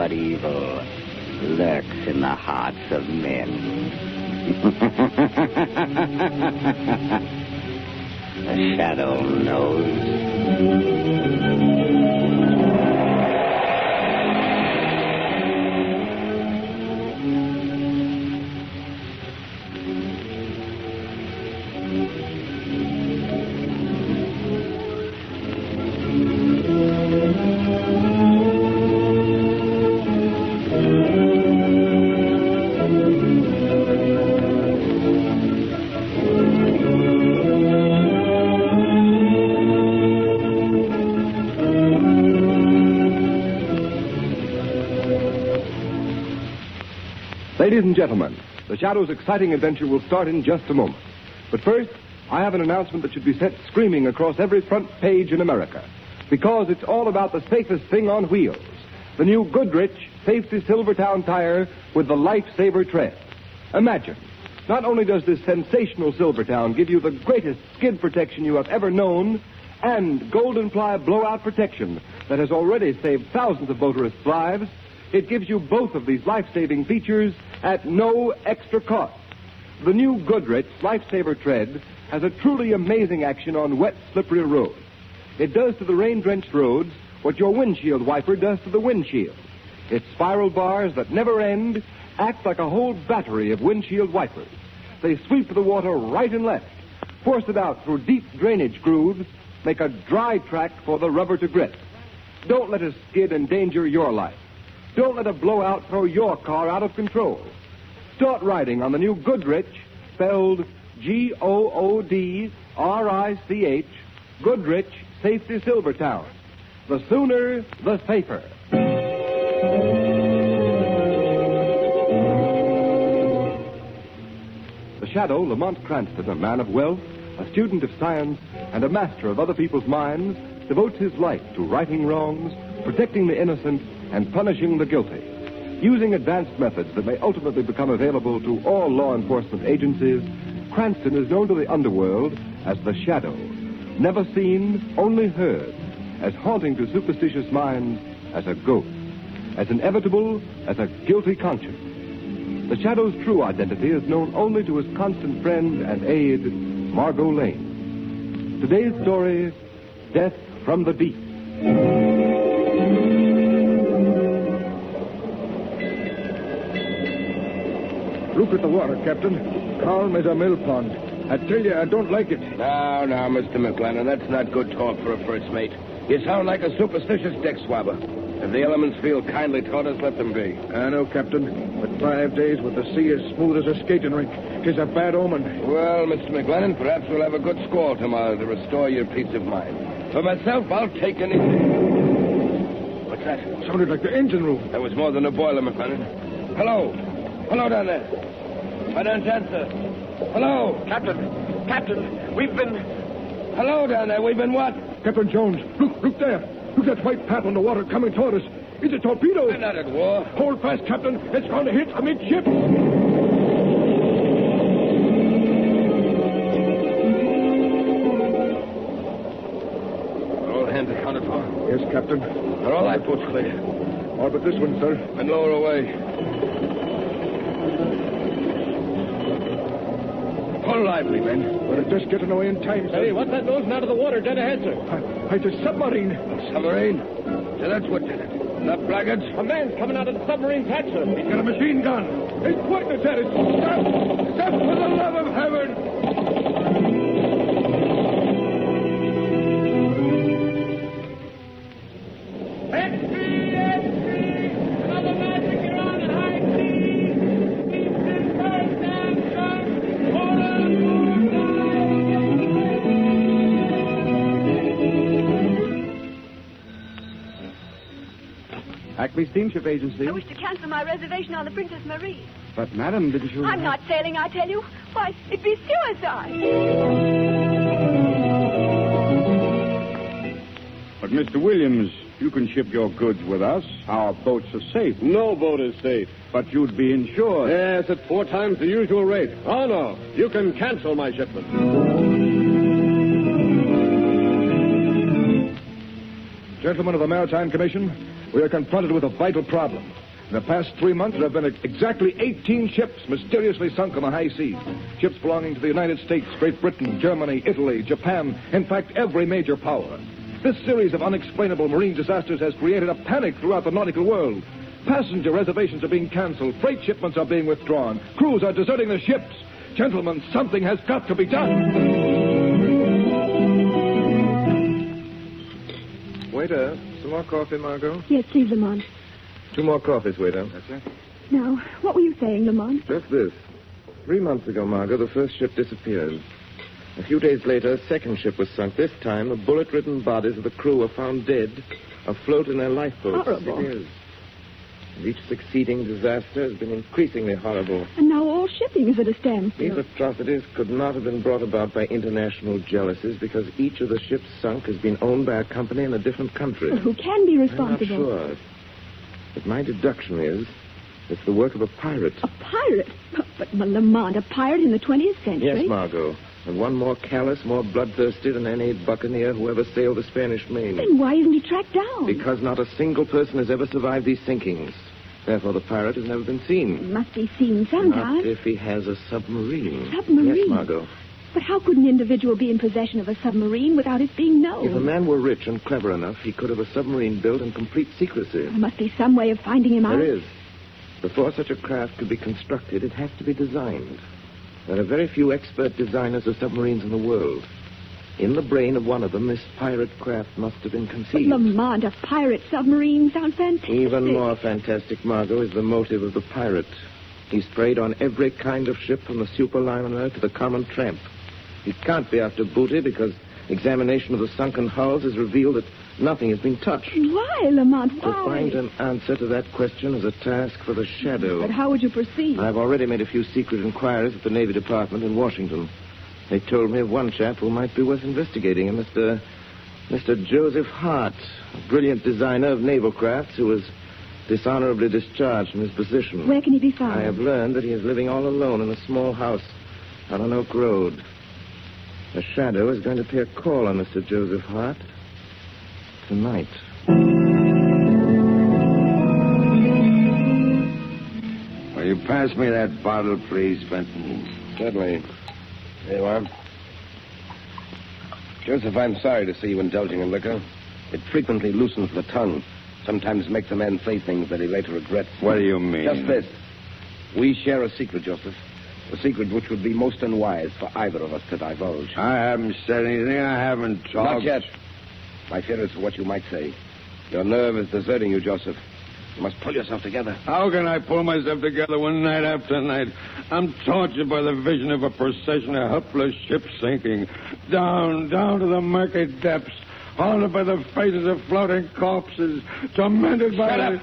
but evil lurks in the hearts of men. The shadow knows. Ladies and gentlemen, the Shadow's exciting adventure will start in just a moment. But first, I have an announcement that should be set screaming across every front page in America. Because it's all about the safest thing on wheels. The new Goodrich Safety Silvertown tire with the Lifesaver tread. Imagine, not only does this sensational Silvertown give you the greatest skid protection you have ever known, and Golden Ply blowout protection that has already saved thousands of motorists' lives, it gives you both of these life-saving features at no extra cost. The new Goodrich Lifesaver tread has a truly amazing action on wet, slippery roads. It does to the rain-drenched roads what your windshield wiper does to the windshield. Its spiral bars that never end act like a whole battery of windshield wipers. They sweep the water right and left, force it out through deep drainage grooves, make a dry track for the rubber to grip. Don't let a skid endanger your life. Don't let a blowout throw your car out of control. Start riding on the new Goodrich, spelled Goodrich, Goodrich Safety Silvertown. The sooner, the safer. The Shadow, Lamont Cranston, a man of wealth, a student of science, and a master of other people's minds, devotes his life to righting wrongs, protecting the innocent, and punishing the guilty. Using advanced methods that may ultimately become available to all law enforcement agencies, Cranston is known to the underworld as the Shadow. Never seen, only heard, as haunting to superstitious minds as a ghost, as inevitable as a guilty conscience. The Shadow's true identity is known only to his constant friend and aide, Margot Lane. Today's story, Death from the Deep. Look at the water, Captain. Calm as a mill pond. I tell you, I don't like it. No, Mr. McLennan, that's not good talk for a first mate. You sound like a superstitious deck swabber. If the elements feel kindly toward us, let them be. I know, Captain. But 5 days with the sea as smooth as a skating rink is a bad omen. Well, Mr. McLennan, perhaps we'll have a good squall tomorrow to restore your peace of mind. For myself, I'll take anything. What's that? Sounded like the engine room. That was more than a boiler, McLennan. Hello. Hello down there. I don't answer. Hello. Captain, we've been... Hello down there. We've been what? Captain Jones, look there. Look at that white path on the water coming toward us. It's a torpedo. We're not at war. Hold fast, Captain. It's going to hit amidships. All hands accounted for? Yes, Captain. Are all lifeboats clear? All but this one, sir. And lower away. Hold lively, men. We're just getting away in time, sir. Hey, what's that nosing out of the water dead ahead, sir? It's a submarine. A submarine? So that's what did it. The blackguards? A man's coming out of the submarine's hatch, sir. He's got a machine gun. He's pointing at us. Stop! Stop, for the love of heaven! Another magic, you're on the high seas. Keep this bird down, sir. Acme Steamship Agency. I wish to cancel my reservation on the Princess Marie. But, madam, didn't you... I'm not sailing, I tell you. Why, it'd be suicide. But, Mr. Williams, you can ship your goods with us. Our boats are safe. No boat is safe. But you'd be insured. Yes, at 4 times the usual rate. Oh, no. You can cancel my shipment. Gentlemen of the Maritime Commission, we are confronted with a vital problem. In the past 3 months, there have been exactly 18 ships mysteriously sunk on the high seas. Ships belonging to the United States, Great Britain, Germany, Italy, Japan, in fact, every major power. This series of unexplainable marine disasters has created a panic throughout the nautical world. Passenger reservations are being canceled. Freight shipments are being withdrawn. Crews are deserting the ships. Gentlemen, something has got to be done. Waiter, some more coffee, Margot? Yes, please, Lamont. 2 more coffees, waiter. That's it. Now, what were you saying, Lamont? Just this. 3 months ago, Margot, the first ship disappeared. A few days later, a second ship was sunk. This time, the bullet-ridden bodies of the crew were found dead, afloat in their lifeboats. Horrible. It is. And each succeeding disaster has been increasingly horrible. And now all shipping is at a standstill. These atrocities could not have been brought about by international jealousies because each of the ships sunk has been owned by a company in a different country. Well, who can be I'm not responsible? sure. But my deduction is it's the work of a pirate. A pirate? But Lamont, a pirate in the 20th century? Yes, Margot. And one more callous, more bloodthirsty than any buccaneer who ever sailed the Spanish Main. Then why isn't he tracked down? Because not a single person has ever survived these sinkings. Therefore, the pirate has never been He seen. must be seen sometime. Not if he has a submarine. Submarine? Yes, Margot. But how could an individual be in possession of a submarine without it being known? If a man were rich and clever enough, he could have a submarine built in complete secrecy. There must be some way of finding him out. There is. Before such a craft could be constructed, it has to be designed. There are very few expert designers of submarines in the world. In the brain of one of them, this pirate craft must have been But conceived. Lamont, a pirate submarine sounds fantastic. Even more fantastic, Margot, is the motive of the pirate. He's preyed on every kind of ship from the superliner to the common tramp. He can't be after booty because examination of the sunken hulls has revealed that nothing has been touched. Why, Lamont? To Why? find an answer to that question is a task for the Shadow. But how would you proceed? I've already made a few secret inquiries at the Navy Department in Washington. They told me of one chap who might be worth investigating, Mr. Joseph Hart, a brilliant designer of naval crafts who was dishonorably discharged from his position. Where can he be found? I have learned that he is living all alone in a small house out on Oak Road. The Shadow is going to pay a call on Mr. Joseph Hart tonight. Will you pass me that bottle, please, Benton? Certainly. Here you are. Joseph, I'm sorry to see you indulging in liquor. It frequently loosens the tongue. Sometimes makes a man say things that he later regrets. What do you mean? Just this. We share a secret, Joseph. A secret which would be most unwise for either of us to divulge. I haven't said anything. I haven't talked. Not yet. My fear is for what you might say. Your nerve is deserting you, Joseph. You must pull yourself together. How can I pull myself together when night after night I'm tortured by the vision of a procession of helpless ships sinking down to the murky depths, haunted by the faces of floating corpses, tormented by... Shut up.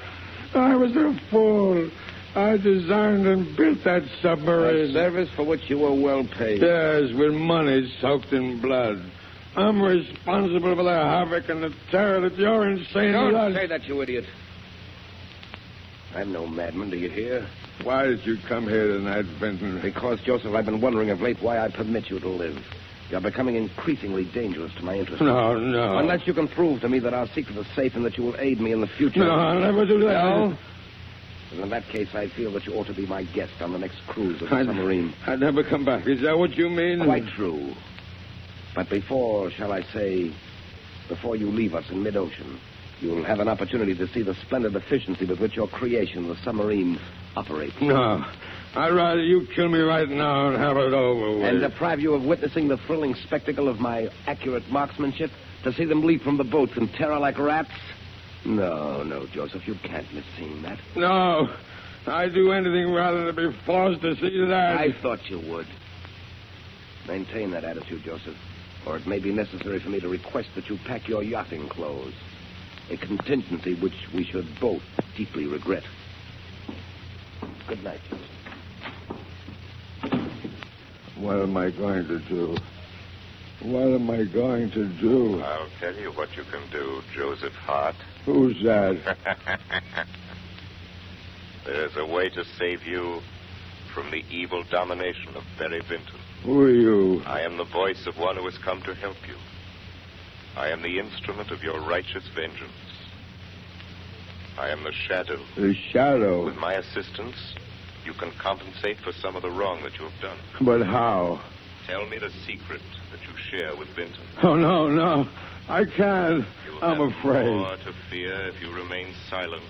I was a fool. I designed and built that A submarine. service for which you were well paid. Yes, with money soaked in blood. I'm responsible for the havoc and the terror that your insane Don't lust... say that, you idiot. I'm no madman, do you hear? Why did you come here tonight, Benton? Because, Joseph, I've been wondering of late why I permit you to live. You're becoming increasingly dangerous to my interests. No, no. Unless you can prove to me that our secret is safe and that you will aid me in the future. No, I'll never do that. No? And in that case, I feel that you ought to be my guest on the next cruise of the submarine. I'd never come back. Is that what you mean? Quite true. But before you leave us in mid-ocean, you'll have an opportunity to see the splendid efficiency with which your creation, the submarine, operates. No. I'd rather you kill me right now and have it over with. And deprive you of witnessing the thrilling spectacle of my accurate marksmanship? To see them leap from the boats in terror like rats? No, Joseph, you can't miss seeing that. No. I'd do anything rather than be forced to see that. I thought you would. Maintain that attitude, Joseph, or it may be necessary for me to request that you pack your yachting clothes. A contingency which we should both deeply regret. Good night, Joseph. What am I going to do? What am I going to do? I'll tell you what you can do, Joseph Hart. Who's that? There's a way to save you from the evil domination of Barry Vinton. Who are you? I am the voice of one who has come to help you. I am the instrument of your righteous vengeance. I am the Shadow. The Shadow? With my assistance, you can compensate for some of the wrong that you have done. But how? Tell me the secret that you share with Vinton. Oh, no. I can't. I'm afraid. More to fear if you remain silent.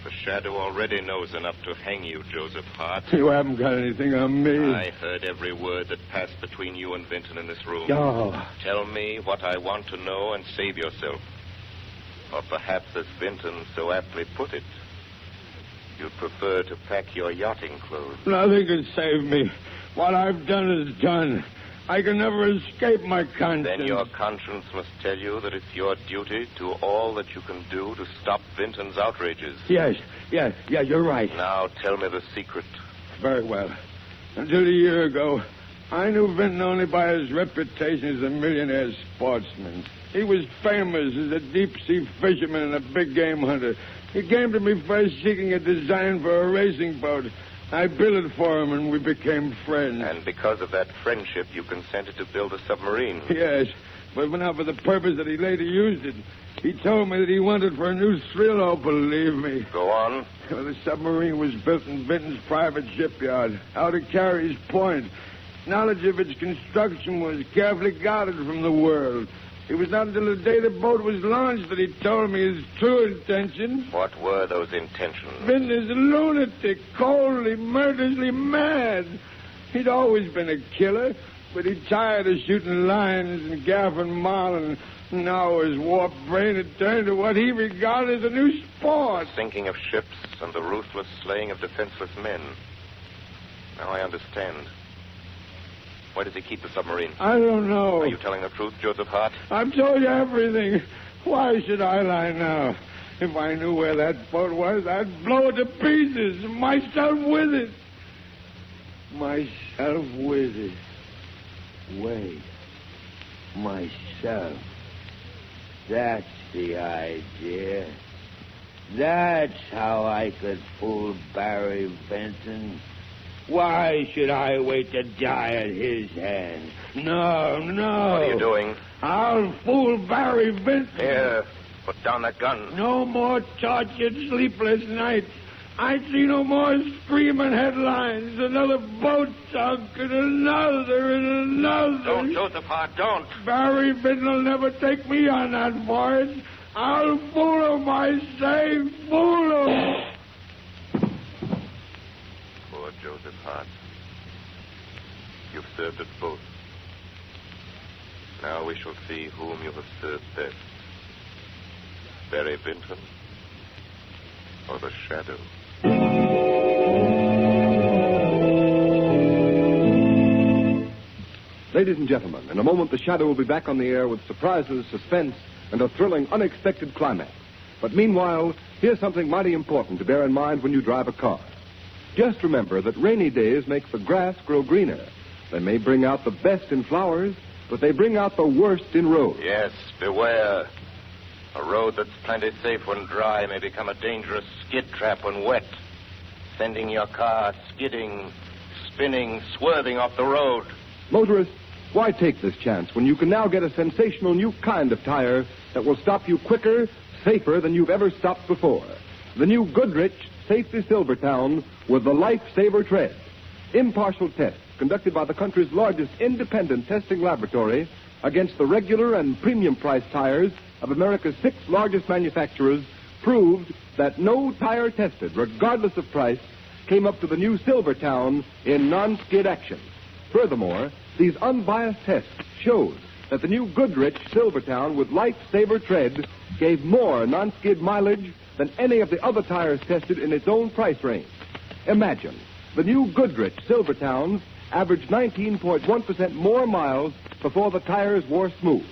The Shadow already knows enough to hang you, Joseph Hart. You haven't got anything on me. I heard every word that passed between you and Vinton in this room. Oh. Tell me what I want to know and save yourself. Or perhaps, as Vinton so aptly put it, you'd prefer to pack your yachting clothes. Nothing can save me. What I've done is done. I can never escape my conscience. Then your conscience must tell you that it's your duty to all that you can do to stop Vinton's outrages. Yes, you're right. Now tell me the secret. Very well. Until a year ago, I knew Vinton only by his reputation as a millionaire sportsman. He was famous as a deep-sea fisherman and a big-game hunter. He came to me first seeking a design for a racing boat. I built it for him, and we became friends. And because of that friendship, you consented to build a submarine. Yes, but not for the purpose that he later used it. He told me that he wanted for a new thrill. Oh, believe me. Go on. Well, the submarine was built in Vinton's private shipyard, out at Carey's Point. Knowledge of its construction was carefully guarded from the world. It was not until the day the boat was launched that he told me his true intentions. What were those intentions? Vinton is a lunatic, coldly, murderously mad. He'd always been a killer, but he tired of shooting lions and gaffing marlin. Now his warped brain had turned to what he regarded as a new sport. The sinking of ships and the ruthless slaying of defenseless men. Now I understand. Where does he keep the submarine? I don't know. Are you telling the truth, Joseph Hart? I've told you everything. Why should I lie now? If I knew where that boat was, I'd blow it to pieces. Myself with it. Myself with it. Wait. Myself. That's the idea. That's how I could fool Barry Vinton. Why should I wait to die at his hands? No. What are you doing? I'll fool Barry Vinton. Here, put down that gun. No more tortured, sleepless nights. I see no more screaming headlines. Another boat sunk, and another, and another. Don't, Joseph Hart, don't. Barry Vinton will never take me on that voyage. I'll fool him, I say, fool him. Poor Joseph Hart. You've served us both. Now we shall see whom you have served best. Barry Vinton or the Shadow. Ladies and gentlemen, in a moment the Shadow will be back on the air with surprises, suspense, and a thrilling, unexpected climax. But meanwhile, here's something mighty important to bear in mind when you drive a car. Just remember that rainy days make the grass grow greener. They may bring out the best in flowers, but they bring out the worst in roads. Yes, beware. A road that's plenty safe when dry may become a dangerous skid trap when wet, sending your car skidding, spinning, swerving off the road. Motorists, why take this chance when you can now get a sensational new kind of tire that will stop you quicker, safer than you've ever stopped before? The new Goodrich Safety Silvertown with the Lifesaver Tread. Impartial tests conducted by the country's largest independent testing laboratory against the regular and premium price tires of America's 6 largest manufacturers proved that no tire tested, regardless of price, came up to the new Silvertown in non-skid action. Furthermore, these unbiased tests showed that the new Goodrich Silvertown with Lifesaver Tread gave more non-skid mileage than any of the other tires tested in its own price range. Imagine, the new Goodrich Silvertowns averaged 19.1% more miles before the tires wore smooth,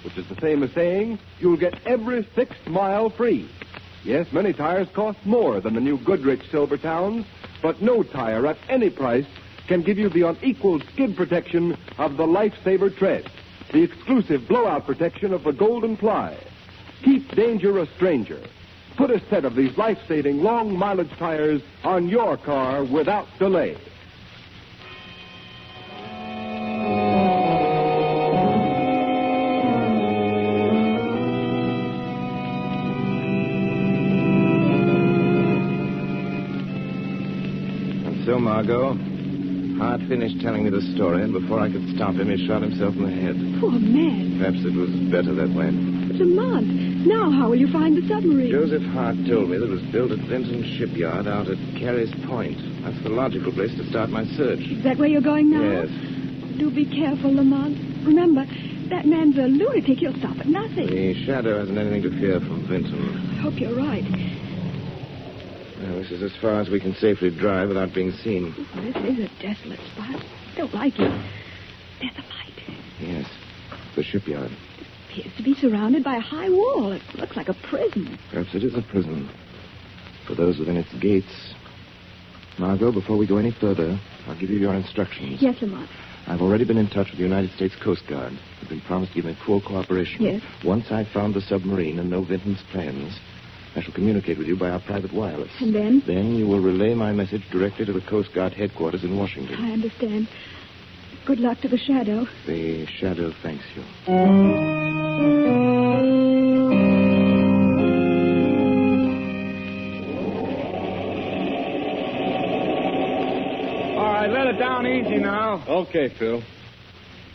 which is the same as saying you'll get every 6th mile free. Yes, many tires cost more than the new Goodrich Silvertowns, but no tire at any price can give you the unequaled skid protection of the Lifesaver Tread, the exclusive blowout protection of the Golden Ply. Keep danger a stranger. Put a set of these life-saving long-mileage tires on your car without delay. Margot. Hart finished telling me the story, and before I could stop him, he shot himself in the head. Poor man. Perhaps it was better that way. But Lamont, now how will you find the submarine? Joseph Hart told me that it was built at Vinton's shipyard out at Carey's Point. That's the logical place to start my search. Is that where you're going now? Yes. Do be careful, Lamont. Remember, that man's a lunatic. He'll stop at nothing. The Shadow hasn't anything to fear from Vinton. I hope you're right. Well, this is as far as we can safely drive without being seen. This is a desolate spot. Don't like it. There's a light. Yes. The shipyard. Appears to be surrounded by a high wall. It looks like a prison. Perhaps it is a prison. For those within its gates. Margot, before we go any further, I'll give you your instructions. Yes, Lamont. I've already been in touch with the United States Coast Guard. They've been promised to give me full cooperation. Yes. Once I've found the submarine and know Vinton's plans, I shall communicate with you by our private wireless. And then? Then you will relay my message directly to the Coast Guard headquarters in Washington. I understand. Good luck to the Shadow. The Shadow thanks you. All right, let it down easy now. Okay, Phil.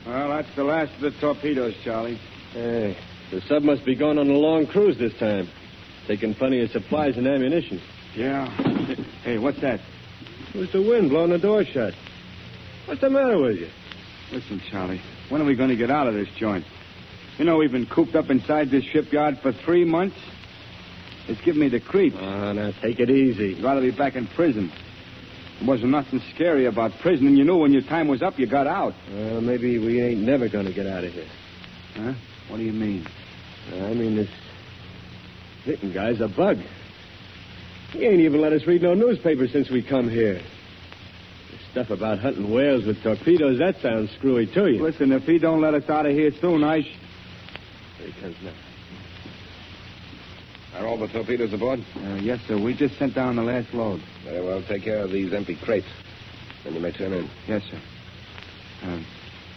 Well, that's the last of the torpedoes, Charlie. Hey, the sub must be going on a long cruise this time. Taking plenty of supplies and ammunition. Yeah. Hey, what's that? It was the wind blowing the door shut. What's the matter with you? Listen, Charlie, when are we going to get out of this joint? You know, we've been cooped up inside this shipyard for 3 months. It's giving me the creeps. Now, take it easy. I'd rather be back in prison. There wasn't nothing scary about prison, and you knew when your time was up, you got out. Well, maybe we ain't never going to get out of here. Huh? What do you mean? I mean, this Vinton guy's a bug. He ain't even let us read no newspaper since we come here. This stuff about hunting whales with torpedoes, that sounds screwy to you. Listen, if he don't let us out of here soon, Here he comes now. Are all the torpedoes aboard? Yes, sir. We just sent down the last load. Very well. Take care of these empty crates. Then you may turn in. Yes, sir.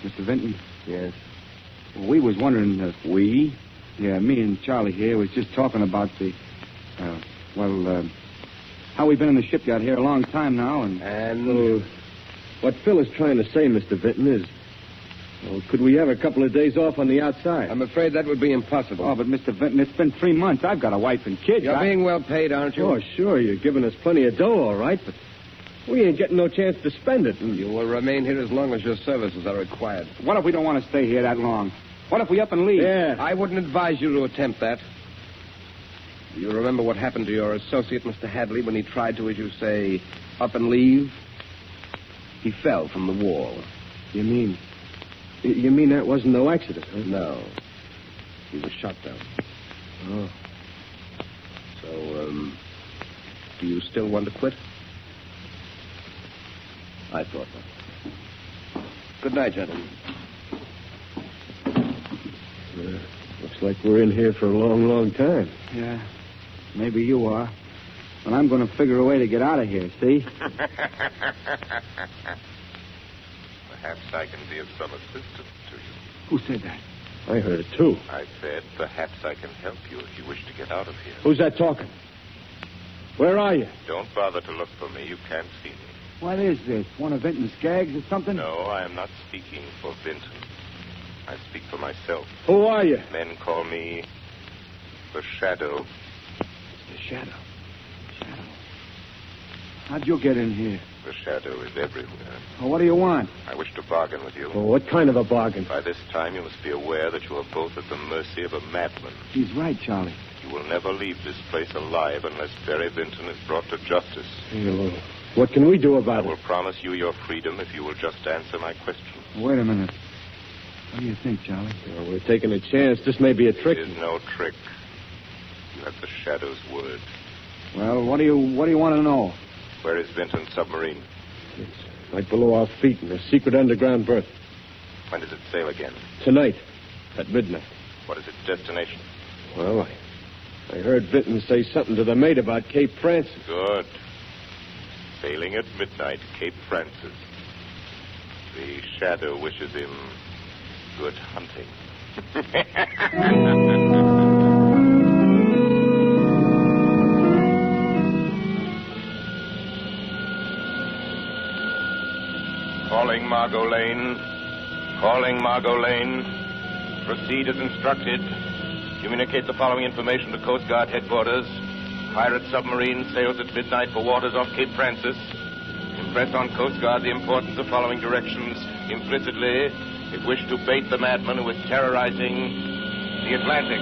Mr. Vinton? Yes. We was wondering if we... Yeah, me and Charlie here was just talking about the... how we've been in the shipyard here a long time now, and... what Phil is trying to say, Mr. Vinton, is... Well, could we have a couple of days off on the outside? I'm afraid that would be impossible. Oh, but Mr. Vinton, it's been 3 months. I've got a wife and kids. You're being well paid, aren't you? Oh, sure. You're giving us plenty of dough, all right, but we ain't getting no chance to spend it. You will remain here as long as your services are required. What if we don't want to stay here that long? What if we up and leave? Yeah. I wouldn't advise you to attempt that. You remember what happened to your associate, Mr. Hadley, when he tried to, as you say, up and leave? He fell from the wall. You mean that wasn't no accident, huh? No. He was shot down. Oh. So, do you still want to quit? I thought not. Good night, gentlemen. Looks like we're in here for a long, long time. Yeah, maybe you are. But I'm going to figure a way to get out of here, see? Perhaps I can be of some assistance to you. Who said that? I heard it, too. I said perhaps I can help you if you wish to get out of here. Who's that talking? Where are you? Don't bother to look for me. You can't see me. What is this? One of Vinton's gags or something? No, I am not speaking for Vinton. I speak for myself. Who are you? Men call me the Shadow. The Shadow. Shadow. How'd you get in here? The Shadow is everywhere. Well, what do you want? I wish to bargain with you. Oh, what kind of a bargain? By this time, you must be aware that you are both at the mercy of a madman. He's right, Charlie. You will never leave this place alive unless Barry Vinton is brought to justice. What can we do about I will it? promise you your freedom if you will just answer my question. Wait a minute. What do you think, Charlie? Well, we're taking a chance. This may be a trick. It is no trick. You have the Shadow's word. Well, what do you want to know? Where is Vinton's submarine? It's right below our feet in a secret underground berth. When does it sail again? Tonight, at midnight. What is its destination? Well, I heard Vinton say something to the mate about Cape Francis. Good. Sailing at midnight, Cape Francis. The Shadow wishes him good hunting. Calling Margot Lane. Calling Margot Lane. Proceed as instructed. Communicate the following information to Coast Guard headquarters. Pirate submarine sails at midnight for waters off Cape Francis. Impress on Coast Guard the importance of following directions implicitly if wish to bait the madman who is terrorizing the Atlantic.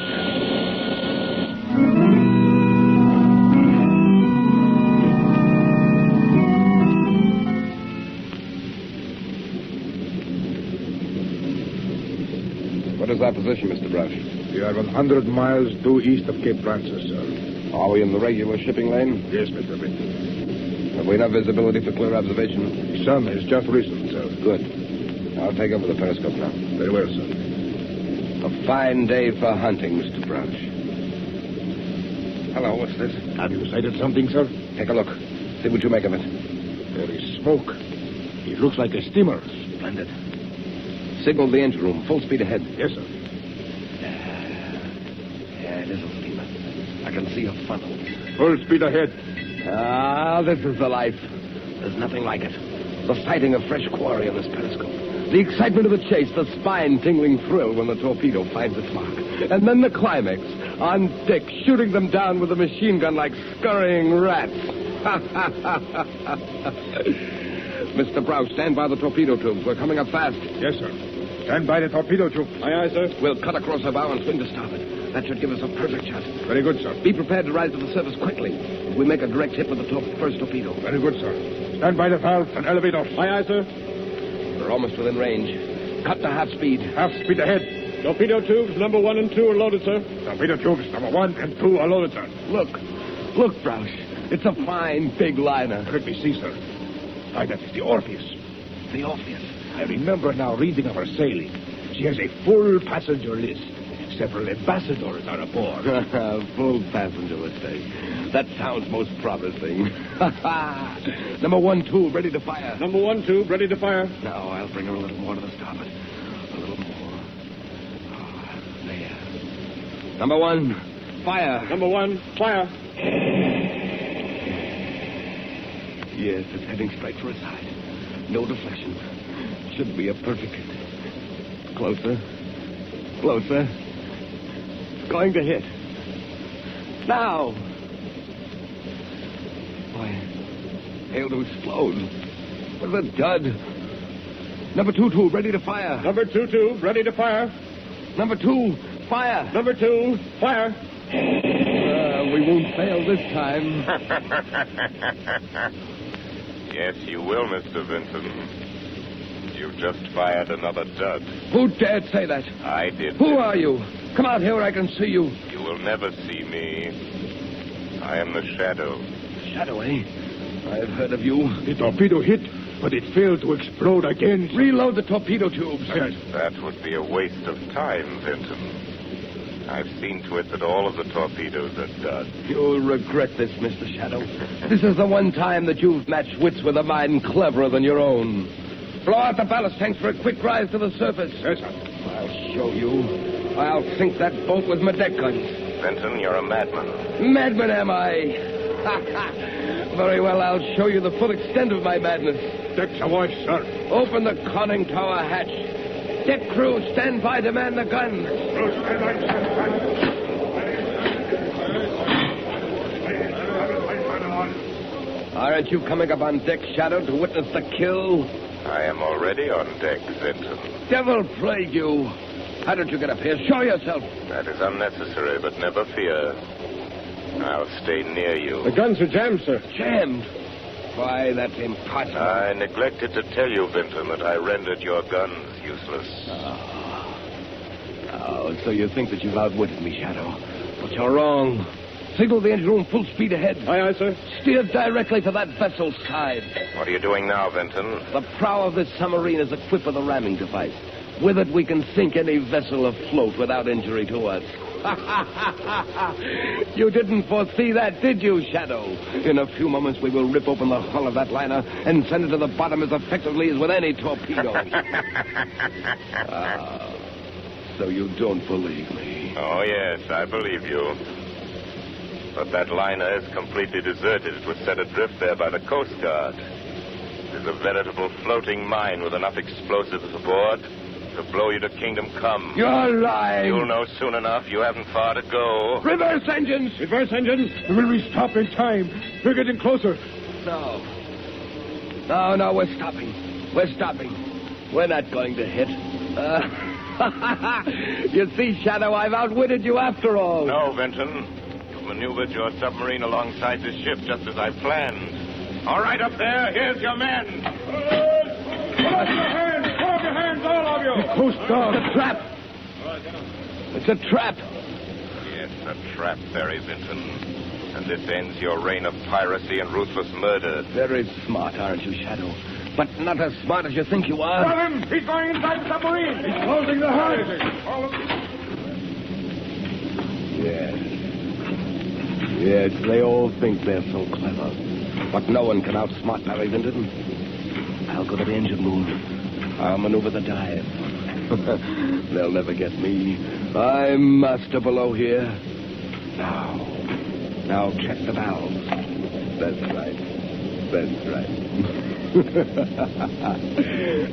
What is our position, Mr. Brush? We are 100 miles due east of Cape Francis, sir. Are we in the regular shipping lane? Yes, Mr. Vinton. Have we enough visibility for clear observation? The sun has just risen, sir. Good. I'll take over the periscope now. Very well, sir. A fine day for hunting, Mr. Brush. Hello, what's this? Have you sighted something, sir? Take a look. See what you make of it. There is smoke. It looks like a steamer. Splendid. Signal the engine room. Full speed ahead. Yes, sir. Yeah, it is a steamer. I can see a funnel. Full speed ahead. Ah, this is the life. There's nothing like it. The sighting of fresh quarry on this periscope. The excitement of the chase, the spine-tingling thrill when the torpedo finds its mark. And then the climax. On deck, shooting them down with a machine gun like scurrying rats. Mr. Brown, stand by the torpedo tubes. We're coming up fast. Yes, sir. Stand by the torpedo tube. Aye, aye, sir. We'll cut across our bow and swing to starboard. That should give us a perfect shot. Very good, sir. Be prepared to rise to the surface quickly. If we make a direct hit with the first torpedo. Very good, sir. Stand by the valve and elevator. Aye, aye, sir. We're almost within range. Cut to half speed. Half speed ahead. Torpedo tubes number 1 and 2 are loaded, sir. Torpedo tubes number 1 and 2 are loaded, sir. Look, Broush. It's a fine, big liner. Let me see, sir. Aye, that is the Orpheus. The Orpheus. I remember now reading of her sailing. She has a full passenger list. Several ambassadors are aboard. Full passenger list, eh? That sounds most promising. Number 1 tube, ready to fire. Number 1 tube, ready to fire. Now, I'll bring her a little more to the starboard. A little more. Oh, there. Number 1, fire. Number 1, fire. Yes, it's heading straight for a side. No deflection. Should be a perfect hit. Closer. Closer. It's going to hit. Now. Boy, hail to explode. What a dud. Number 2 tube, ready to fire. Number 2 tube, ready to fire. Number 2, fire. Number 2, fire. We won't fail this time. Yes, you will, Mr. Vinton. You've just fired another dud. Who dared say that? I did. Who are you? Come out here where I can see you. You will never see me. I am the Shadow. Shadow, eh? I've heard of you. The torpedo hit, but it failed to explode again. Reload the torpedo tubes. Yes. That would be a waste of time, Vinton. I've seen to it that all of the torpedoes are done. You'll regret this, Mr. Shadow. This is the one time that you've matched wits with a mind cleverer than your own. Blow out the ballast tanks for a quick rise to the surface. Yes, sir. I'll show you. I'll sink that boat with my deck guns. Vinton, you're a madman. Madman, am I? Very well, I'll show you the full extent of my madness. Deck's awash, sir. Open the conning tower hatch. Deck crew, stand by to man the guns. Aren't you coming up on deck, Shadow, to witness the kill? I am already on deck, Vinton. Devil plague you. How did you get up here? Show yourself. That is unnecessary, but never fear. I'll stay near you. The guns are jammed, sir. Jammed? Why, that's impossible. I neglected to tell you, Vinton, that I rendered your guns useless. Oh, so you think that you've outwitted me, Shadow. But you're wrong. Signal the engine room full speed ahead. Aye, aye, sir. Steer directly to that vessel's side. What are you doing now, Vinton? The prow of this submarine is equipped with a ramming device. With it, we can sink any vessel afloat without injury to us. You didn't foresee that, did you, Shadow? In a few moments, we will rip open the hull of that liner and send it to the bottom as effectively as with any torpedo. So you don't believe me? Oh, yes, I believe you. But that liner is completely deserted. It was set adrift there by the Coast Guard. is a veritable floating mine with enough explosives aboard to blow you to kingdom come. You're lying. You'll know soon enough. You haven't far to go. Reverse engines! Reverse engines? Will we stop in time? We're getting closer. No. No, we're stopping. We're stopping. We're not going to hit. You see, Shadow, I've outwitted you after all. No, Benton. You've maneuvered your submarine alongside this ship just as I planned. All right, up there. Here's your men. Put up your hands! Put up your hands, all of you! Coast Guard. It's a trap. It's a trap. Yes, a trap, Barry Benton. And this ends your reign of piracy and ruthless murder. Very smart, aren't you, Shadow? But not as smart as you think you are. Tell him! He's going inside the submarine! He's closing the horizon! Yes, they all think they're so clever. But no one can outsmart Barry Benton. I'll go to the engine room. I'll maneuver the dive. They'll never get me. I'm master below here. Now check the valves. That's right.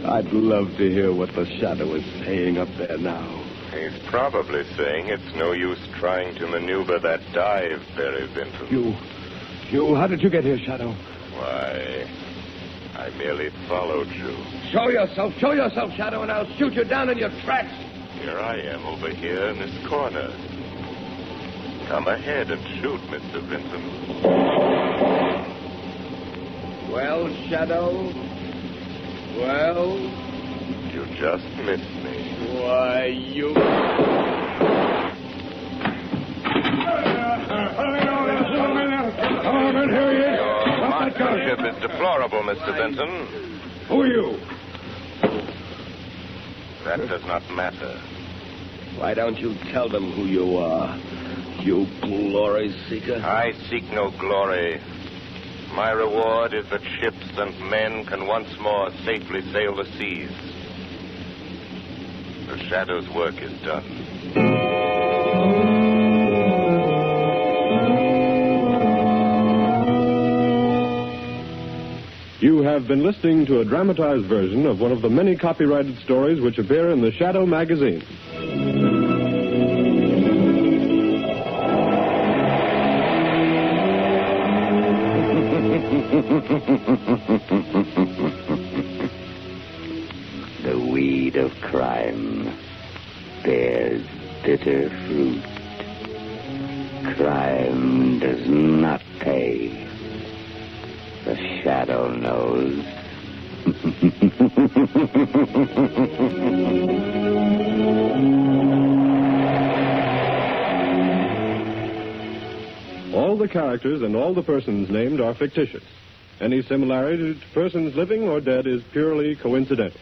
I'd love to hear what the Shadow is saying up there now. He's probably saying it's no use trying to maneuver that dive, Barry Benton. You, how did you get here, Shadow? Why, I merely followed you. Show yourself, Shadow, and I'll shoot you down in your tracks. Here I am over here in this corner. Come ahead and shoot, Mr. Benton. Well, Shadow? Well? You just missed me. Why, you... Your marksmanship is deplorable, Mr. Benton. Who are you? That does not matter. Why don't you tell them who you are, you glory seeker? I seek no glory. My reward is that ships and men can once more safely sail the seas. The Shadow's work is done. You have been listening to a dramatized version of one of the many copyrighted stories which appear in the Shadow magazine. The weed of crime bears bitter fruit. Crime does not pay. The Shadow knows. All the characters and all the persons named are fictitious. Any similarity to persons living or dead is purely coincidental.